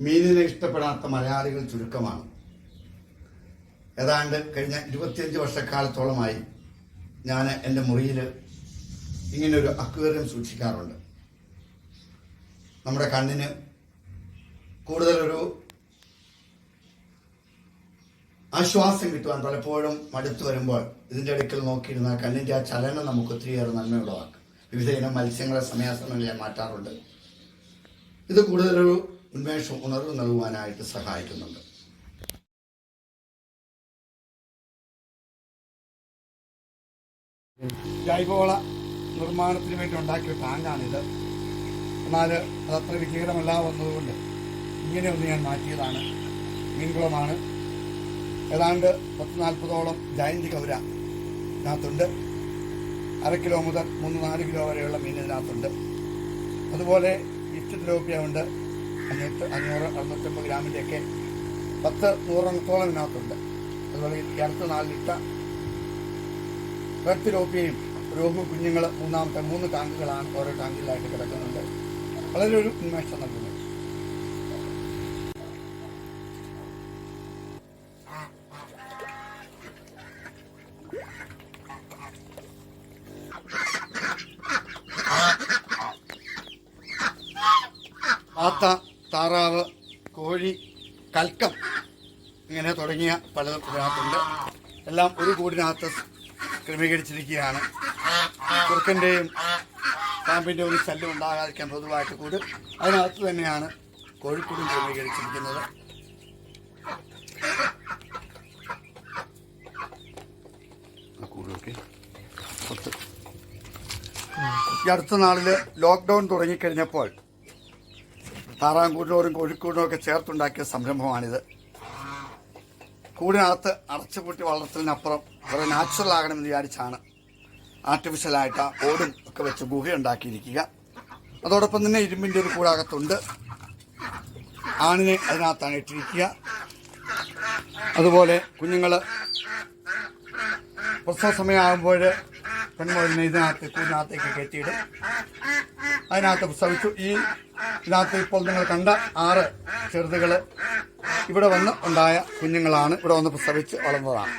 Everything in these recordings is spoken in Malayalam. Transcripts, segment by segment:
മീനിനെ ഇഷ്ടപ്പെടാത്ത മലയാളികൾ ചുരുക്കമാണ്. ഏതാണ്ട് കഴിഞ്ഞ 25 വർഷക്കാലത്തോളമായി ഞാൻ എൻ്റെ മുറിയിൽ ഇങ്ങനൊരു അക്വേറിയം സൂക്ഷിക്കാറുണ്ട്. നമ്മുടെ കണ്ണിന് കൂടുതലൊരു ആശ്വാസം കിട്ടുവാൻ പലപ്പോഴും മടുത്തു വരുമ്പോൾ ഇതിൻ്റെ അടുക്കൽ നോക്കിയിരുന്നാൽ കണ്ണിൻ്റെ ആ ചലനം നമുക്ക് ഒത്തിരിയേറെ നന്മയുള്ളതാക്കും. വിവിധ ഇനം മത്സ്യങ്ങളെ സമയാസമയം ഞാൻ മാറ്റാറുണ്ട്. ഇത് കൂടുതലൊരു ഉന്മേഷവും ഉണർവ് നൽകുവാനായിട്ട് സഹായിക്കുന്നുണ്ട്. ജൈവവള നിർമ്മാണത്തിന് വേണ്ടി ഉണ്ടാക്കിയ ടാങ്കാണിത്. എന്നാൽ അതത്ര വിജയകരമല്ല വന്നതുകൊണ്ട് ഇങ്ങനെയൊന്ന് ഞാൻ മാറ്റിയതാണ്. മീൻകുളമാണ്. ഏതാണ്ട് 10-40ഓളം ജയന്തി കൗര ഇതിനകത്തുണ്ട്. 1/2 കിലോ മുതൽ 3-4 കിലോ വരെയുള്ള മീൻ ഇതിനകത്തുണ്ട്. അതുപോലെ ഗിഫ്റ്റ് തിലോപ്പിയ ഉണ്ട്. 500-650 ഗ്രാമിൻ്റെയൊക്കെ 10-100 ഇതിനകത്തുണ്ട്. അതുപോലെ അടുത്ത 4 ലിറ്റ റെഡ് തിലോപ്പിയയും രോഗു കുഞ്ഞുങ്ങൾ 3 ടാങ്കുകളാണ് ഓരോ ടാങ്കിലായിട്ട് കിടക്കുന്നുണ്ട്. വളരെ ഒരു ഉന്മേഷം നൽകുന്നു. ആത്ത, താറാവ്, കോഴി, കൽക്കം ഇങ്ങനെ തുടങ്ങിയ പലതും ഇതിനകത്തുണ്ട്. എല്ലാം ഒരു കൂടിനകത്ത് ക്രമീകരിച്ചിരിക്കുകയാണ്. കുറുക്കൻ്റെയും പാമ്പിൻ്റെ ഒരു ശല്യം ഉണ്ടാകാതിരിക്കാൻ പൊതുവായിട്ട് കൂട് അതിനകത്ത് തന്നെയാണ് കോഴിക്കൂടും ക്രമീകരിച്ചിരിക്കുന്നത്. ഈ അടുത്ത നാളിൽ ലോക്ക്ഡൗൺ തുടങ്ങിക്കഴിഞ്ഞപ്പോൾ താറാങ്കൂടിനോടും കോഴിക്കൂടിനും ഒക്കെ ചേർത്തുണ്ടാക്കിയ സംരംഭമാണിത്. കൂടിനകത്ത് അടച്ചുപൂട്ടി വളർത്തലിനപ്പുറം കുറേ നാച്ചുറൽ ആകണമെന്ന് വിചാരിച്ചാണ് ആർട്ടിഫിഷ്യലായിട്ട് ഓടും ഒക്കെ വെച്ച് ഗുഹയുണ്ടാക്കിയിരിക്കുക. അതോടൊപ്പം തന്നെ ഇരുമ്പിൻ്റെ ഒരു കൂടകത്തുണ്ട്. ആണിനെ അതിനകത്താണ് ഇട്ടിരിക്കുക. അതുപോലെ കുഞ്ഞുങ്ങൾ പ്രസവ സമയമാകുമ്പോൾ പെൺമുഴലിനെ കൂടിനകത്തേക്ക് കയറ്റിയിടും. അതിനകത്ത് പ്രസവിച്ചു. ഇതിനകത്ത് ഇപ്പോൾ നിങ്ങൾ കണ്ട 6 ചെറുതുകൾ ഇവിടെ വന്ന് ഉണ്ടായ കുഞ്ഞുങ്ങളാണ്. ഇവിടെ വന്ന് പ്രസവിച്ച് വളർന്നതാണ്.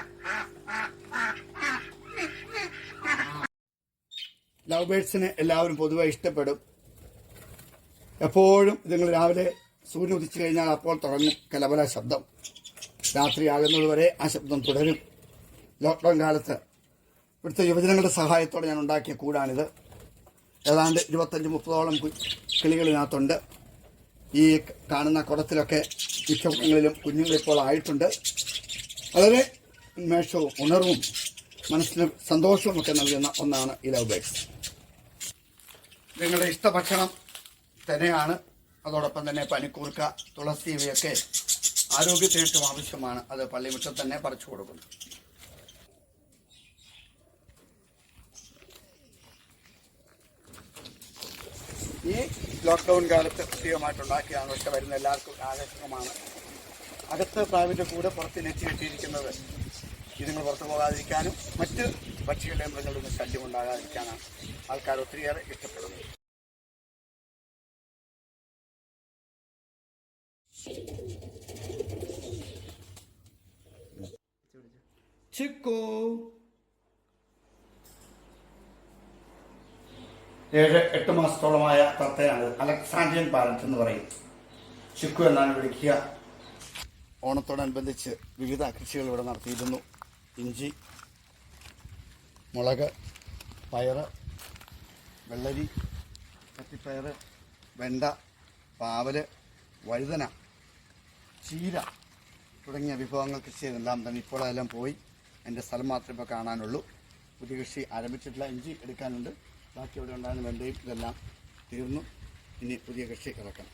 ലവ് ബേഡ്സിനെ എല്ലാവരും പൊതുവെ ഇഷ്ടപ്പെടും. എപ്പോഴും നിങ്ങൾ രാവിലെ സൂര്യൻ ഉദിച്ചു കഴിഞ്ഞാൽ അപ്പോൾ തുടങ്ങും കലബല ശബ്ദം. രാത്രിയാകുന്നതുവരെ ആ ശബ്ദം തുടരും. ലോക്ക്ഡൗൺ കാലത്ത് ഇവിടുത്തെ യുവജനങ്ങളുടെ സഹായത്തോടെ ഞാൻ ഉണ്ടാക്കിയ കൂടാണിത്. ഏതാണ്ട് 25-30ഓളം കിളികളിനകത്തുണ്ട്. ഈ കാണുന്ന കുടത്തിലൊക്കെ മിക്കങ്ങളിലും കുഞ്ഞുങ്ങളിപ്പോൾ ആയിട്ടുണ്ട്. വളരെ ഉന്മേഷവും ഉണർവും മനസ്സിന് സന്തോഷവും ഒക്കെ നൽകുന്ന ഒന്നാണ് ഈ ലവ് ബേഡ്സ്. നിങ്ങളുടെ ഇഷ്ടഭക്ഷണം തന്നെയാണ്. അതോടൊപ്പം തന്നെ പനിക്കൂർക്ക, തുളസി ഇവയൊക്കെ ആരോഗ്യത്തിനേറ്റവും ആവശ്യമാണ്. അത് പള്ളിമുറ്റത്ത് തന്നെ പറിച്ചു കൊടുക്കുന്നു. ഈ ലോക്ക്ഡൗൺ കാലത്ത് പ്രത്യേകമായിട്ടുണ്ടാക്കിയാണ്. പക്ഷെ വരുന്ന എല്ലാവർക്കും ആകർഷകമാണ്. അകത്ത് പ്രാവിൻ്റെ കൂടെ പുറത്ത് നെറ്റ് കെട്ടിയിരിക്കുന്നത് ഇതുങ്ങൾ പുറത്തു പോകാതിരിക്കാനും മറ്റ് പക്ഷികളുടെയും മൃഗങ്ങളുടെയും ശല്യം ഉണ്ടാകാതിരിക്കാനാണ് ആൾക്കാർ ഒത്തിരിയേറെ ഇഷ്ടപ്പെടുന്നത്. ചിക്കു 7-8 മാസത്തോളമായ തത്തയാണ്. അലക്സാൻഡ്രിയൻ പാരന്റ് എന്ന് പറയും. ചിക്കു എന്നാണ് വിളിക്കുക. ഓണത്തോടനുബന്ധിച്ച് വിവിധ കൃഷികൾ ഇവിടെ നടത്തിയിരുന്നു. ഇഞ്ചി, മുളക്, പയറ്, വെള്ളരി, പത്തിപ്പയറ്, വെണ്ട, പാവല്, വഴുതന, ചീര തുടങ്ങിയ വിഭവങ്ങൾ കൃഷി ചെയ്തെല്ലാം തന്നെ ഇപ്പോൾ അതെല്ലാം പോയി. എൻ്റെ സ്ഥലം മാത്രമേ ഇപ്പോൾ കാണാനുള്ളൂ. പുതിയ കൃഷി ആരംഭിച്ചിട്ടില്ല. ഇഞ്ചി എടുക്കാനുണ്ട്. ബാക്കി ഇവിടെ ഉണ്ടായിരുന്ന വെണ്ടയും ഇതെല്ലാം തീർന്നു. ഇനി പുതിയ കൃഷി ഇറക്കണം.